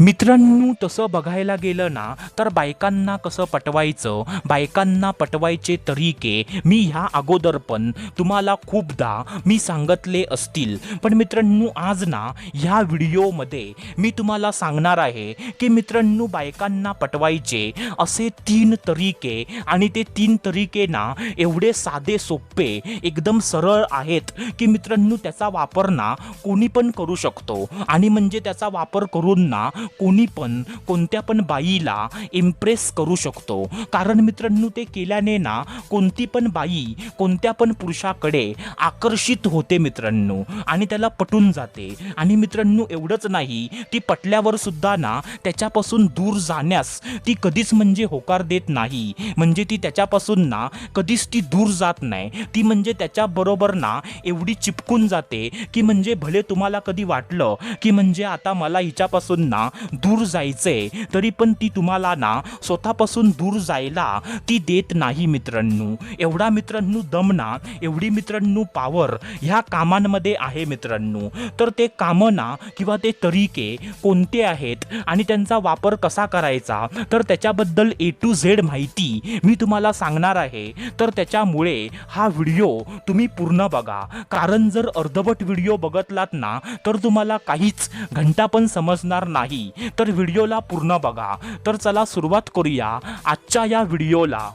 मित्रांनो, तसं बघायला गेलं ना तर बायकांना कसं पटवायचं, बायकांना पटवायचे तरीके मी ह्या अगोदर पण तुम्हाला खूपदा मी सांगितले असतील. पण मित्रांनो, आज ना ह्या व्हिडिओमध्ये मी तुम्हाला सांगणार आहे की मित्रांनो, बायकांना पटवायचे असे 3 तरीके, आणि ते 3 तरीके ना एवढे साधे सोपे एकदम सरळ आहेत की मित्रांनो, त्याचा वापर ना कोणी पण करू शकतो. आणि म्हणजे त्याचा वापर करून ना कोणी पण कोणत्या पण बाईला इम्प्रेस करू शकतो. कारण मित्रांनो, ते केल्याने ना कोणती पण बाई कोणत्या पण पुरुषाकडे आकर्षित होते मित्रांनो, आणि त्याला पटून जाते. आणि मित्रांनो, एवढंच नाही, ती पटल्यावर सुद्धा ना त्याच्यापासून दूर जाण्यास ती कधीच म्हणजे होकार देत नाही. म्हणजे ती त्याच्यापासून ना कधीच ती दूर जात नाही. ती म्हणजे त्याच्याबरोबर ना एवढी चिपकून जाते की म्हणजे भले तुम्हाला कधी वाटलं की म्हणजे आता मला हिच्यापासून ना दूर जायचंय, तरी पण ती तुम्हाला ना स्वतःपासून दूर जायला ती देत नाही मित्रांनो. एवढा मित्रांनो दम ना, एवढी मित्रांनो पावर ह्या कामांमध्ये आहे मित्रांनो. तर ते कामं ना किंवा ते तरीके कोणते आहेत आणि त्यांचा वापर कसा करायचा, तर त्याच्याबद्दल A to Z माहिती मी तुम्हाला सांगणार आहे. तर त्याच्यामुळे हा व्हिडिओ तुम्ही पूर्ण बघा. कारण जर अर्धवट व्हिडिओ बघतलात ना तर तुम्हाला काहीच घंटा पण समजणार नाही. तर व्हिडिओला पूर्ण बघा. तर चला सुरुवात करूया आजच्या या व्हिडिओला.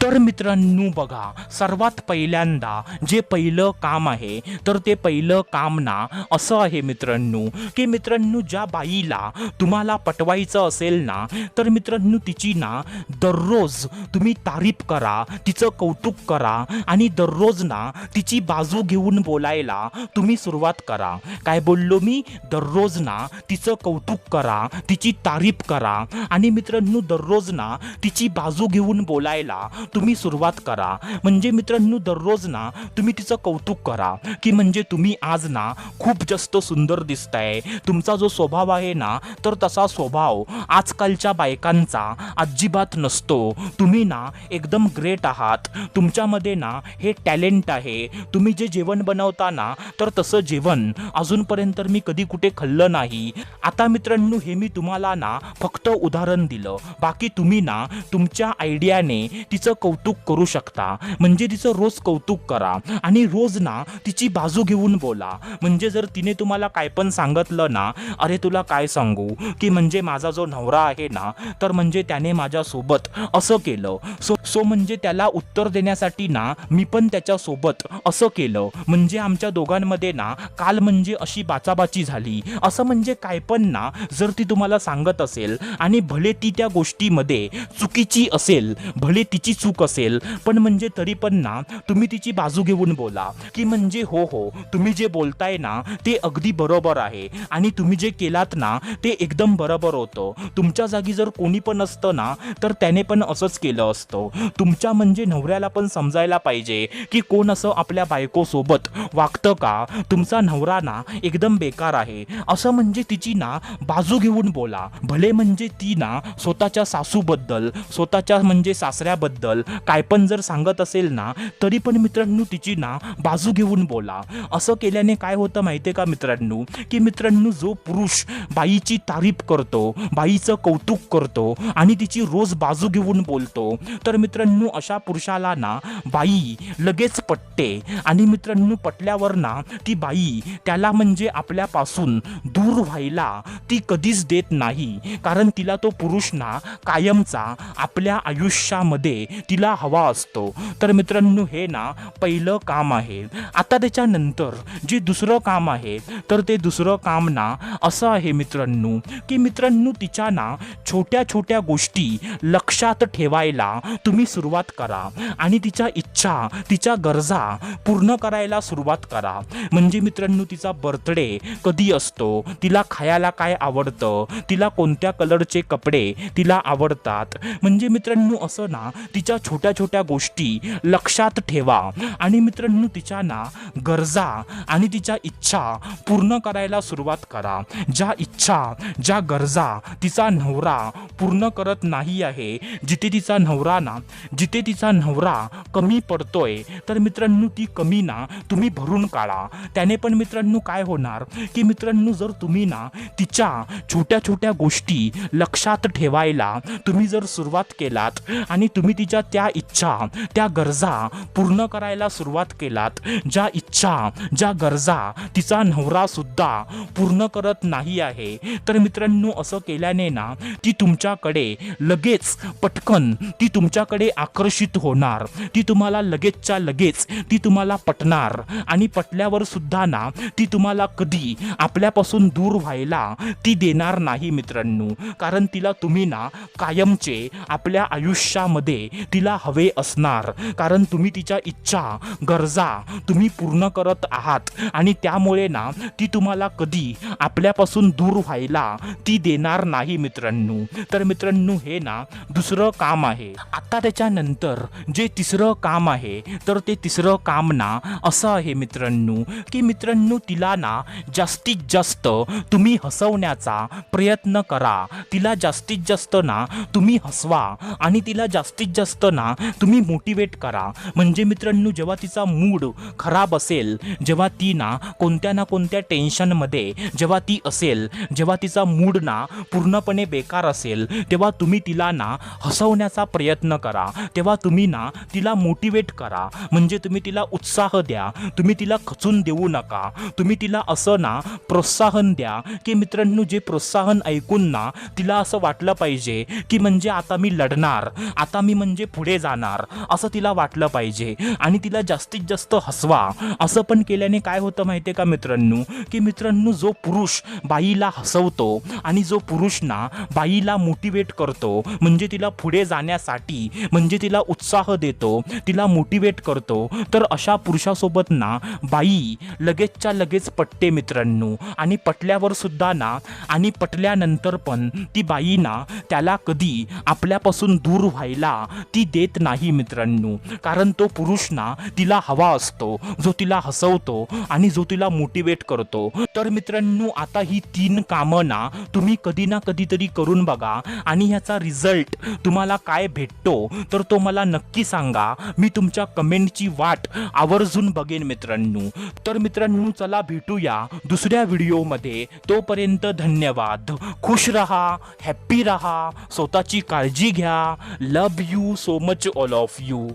तर मित्रांनो बघा, सर्वात पहिल्यांदा जे पहिलं काम आहे, तर ते पहिलं काम ना असं आहे मित्रांनो की मित्रांनो, ज्या बाईला तुम्हाला पटवायचं असेल ना, तर मित्रांनो तिची ना दररोज तुम्ही तारीफ करा, तिचं कौतुक करा, आणि दररोज ना तिची बाजू घेऊन बोलायला तुम्ही सुरुवात करा. काय बोललो मी? दररोज ना तिचं कौतुक करा, तिची तारीफ करा, आणि मित्रांनो दररोज ना तिची बाजू घेऊन बोलायला तुम्ही सुरुवात करा. म्हणजे मित्रांनो, दररोज ना तुम्ही तिचं कौतुक करा की म्हणजे तुम्ही आज ना खूप जास्त सुंदर दिसताय. तुमचा जो स्वभाव आहे ना, तर तसा स्वभाव आजकालच्या बायकांचा अजिबात नसतो. तुम्ही ना एकदम ग्रेट आहात. तुमच्यामध्ये ना हे टॅलेंट आहे. तुम्ही जे जेवण बनवता ना, तर तसं जेवण अजूनपर्यंत मी कधी कुठे खाल्लं नाही. आता मित्रांनो, हे मी तुम्हाला ना फक्त उदाहरण दिलं. बाकी तुम्ही ना तुमच्या आयडियाने तिचं कौतुक करू शकता. म्हणजे तिचं रोज कौतुक करा आणि रोज ना तिची बाजू घेऊन बोला. म्हणजे जर तिने तुम्हाला काय पण सांगितलं ना, अरे तुला काय सांगू की म्हणजे माझा जो नवरा आहे ना, तर म्हणजे त्याने माझ्यासोबत असं केलं, सो म्हणजे त्याला उत्तर देण्यासाठी ना मी पण त्याच्यासोबत असं केलं. म्हणजे आमच्या दोघांमध्ये ना काल म्हणजे अशी बाचाबाची झाली, असं म्हणजे काय पण ना जर ती तुम्हाला सांगत असेल, आणि भले ती त्या गोष्टीमध्ये चुकीची असेल, भले तिची चूक असेल, पण म्हणजे तरी पण ना तुम्ही तिची बाजू घेऊन बोला की म्हणजे हो हो, तुम्ही जे बोलताय ना ते अगदी बरोबर आहे, आणि तुम्ही जे केलात ना ते एकदम बरोबर होतं. तुमच्या जागी जर कोणी पण असतं ना, तर त्याने पण असंच केलं असतं. तुमच्या म्हणजे नवऱ्याला पण समजायला पाहिजे की कोण असं आपल्या बायकोसोबत वागतं का. तुमचा नवरा ना एकदम बेकार आहे, असं म्हणजे तिची ना बाजू घेऊन बोला. भले म्हणजे ती ना स्वतःच्या सासूबद्दल, स्वतःच्या म्हणजे सासऱ्याबद्दल काय पण जर सांगत असेल ना, तरी पण मित्रांनो तिची ना बाजू घेऊन बोला. असं केल्याने काय होतं माहितीये का मित्रांनो, की मित्रांनो जो पुरुष बाईची तारीफ करतो, बाईचं कौतुक करतो, आणि तिची रोज बाजू घेऊन बोलतो, तर मित्रांनो अशा पुरुषाला ना बाई लगेच पटते. आणि मित्रांनो पटल्यावर ना ती बाई त्याला म्हणजे आपल्यापासून दूर व्हायला ती कधीच देत नाही. कारण तिला तो पुरुष ना कायमचा आपल्या आयुष्यामध्ये तिला हवा असतो. तर मित्रांनो हे ना पहिलं काम आहे. आता त्याच्यानंतर जे दुसरं काम आहे, तर ते दुसरं काम ना असं आहे मित्रांनो की मित्रांनो तिच्या ना छोट्या छोट्या गोष्टी लक्षात ठेवायला तुम्ही सुरुवात करा, आणि तिच्या इच्छा, तिच्या गरजा पूर्ण करायला सुरुवात करा. म्हणजे मित्रांनो तिचा बर्थडे कधी असतो, तिला खायला काय आवडतं, तिला कोणत्या कलरचे कपडे तिला आवडतात. म्हणजे मित्रांनो असं ना तिच्या छोट्या छोट्या गोष्टी लक्षात ठेवा आणि मित्रांनो तिच्या ना गरजा आणि तिच्या इच्छा पूर्ण करायला सुरुवात करा. ज्या इच्छा ज्या गरजा तिचा नवरा पूर्ण करत नाही आहे, जिथे तिचा नवरा कमी पडतोय, तर मित्रांनो ती कमी ना तुम्ही भरून काढा. त्याने पण मित्रांनो काय होणार की मित्रांनो जर तुम्ही ना तिच्या छोट्या छोट्या गोष्टी लक्षात ठेवायला तुम्ही जर सुरुवात केलात आणि तुम्ही तिच्या त्या इच्छा त्या गरजा पूर्ण करायला सुरुवात केलात, ज्या इच्छा ज्या गरजा तिचा नवरा सुद्धा पूर्ण करत नाही आहे, तर मित्रांनो असं केल्याने ना ती तुमच्याकडे लगेच पटकन ती तुमच्याकडे आकर्षित होणार. ती तुम्हाला लगेचच्या लगेच ती तुम्हाला पटणार आणि पटल्यावर सुद्धा ना ती तुम्हाला कधी आपल्यापासून दूर व्हायला ती देणार नाही मित्रांनो. कारण तिला तुम्ही ना कायमचे आपल्या आयुष्यामध्ये तिला हवे असणार. कारण तुम्ही तिच्या इच्छा गरजा तुम्ही पूर्ण करत आहात आणि त्यामुळे ना ती तुम्हाला कधी आपल्यापासून दूर व्हायला ती देणार नाही मित्रांनो. तर मित्रांनो हे ना दुसरं काम आहे. आता त्याच्यानंतर जे तिसरं काम आहे, तर ते तिसरं काम ना असं आहे मित्रांनो की मित्रांनो तिला ना जास्तीत जास्त तुम्ही हसवण्याचा प्रयत्न करा. तिला जास्तीत जास्त ना तुम्ही हसवा आणि तिला जास्तीत जास्त ना तुम्ही मोटिवेट करा. म्हणजे मित्रांनो जेव्हा तिचा मूड खराब असेल, जेव्हा ती ना कोणत्या टेन्शनमध्ये जेव्हा ती असेल, जेव्हा तिचा मूड ना पूर्णपणे बेकार असेल, तेव्हा तुम्ही तिला ना हसवण्याचा प्रयत्न करा. तेव्हा तुम्ही ना तिला मोटिवेट करा. म्हणजे तुम्ही तिला उत्साह द्या. तुम्ही तिला खचून देऊ नका. तुम्ही तिला असं ना प्रोत्साहन द्या की मित्रांनो जे प्रोत्साहन ऐकून ना तिला असं वाटलं पाहिजे की म्हणजे आता मी लढणार, आता मी म्हणजे पुढे जाणार, असं तिला वाटलं पाहिजे. आणि तिला जास्तीत जास्त हसवा. असं पण केल्याने काय होतं माहिती आहे का मित्रांनो की मित्रांनो जो पुरुष बाईला हसवतो आणि जो पुरुष ना बाईला मोटिवेट करतो, म्हणजे तिला पुढे जाण्यासाठी म्हणजे तिला उत्साह देतो, तिला मोटिवेट करतो, तर अशा पुरुषासोबत ना बाई लगेचच्या लगेच पटते मित्रांनो. आणि पटल्यावर सुद्धा ना आणि पटल्यानंतर पण ती बाई ना त्याला कधी आपल्यापासून दूर व्हायला ती देत नाही मित्रांनो. कारण तो पुरुष ना तिला हवा असतो, जो तिला हसवतो आणि जो तिला मोटिवेट करतो. तर मित्रांनो आता ही 3 कामं ना तुम्ही कधी ना कधीतरी करून बघा आणि ह्याचा रिझल्ट तुम्हाला काय भेटतो तर तो मला नक्की सांगा. मी तुमच्या कमेंटची वाट आवर्जून बघेन मित्रांनो. तर मित्रांनो चला भेटूया दुसऱ्या व्हिडिओमध्ये. तोपर्यंत धन्यवाद. खुश रहा, हॅप्पी रहा, स्वतःची काळजी घ्या. Love you so much all of you.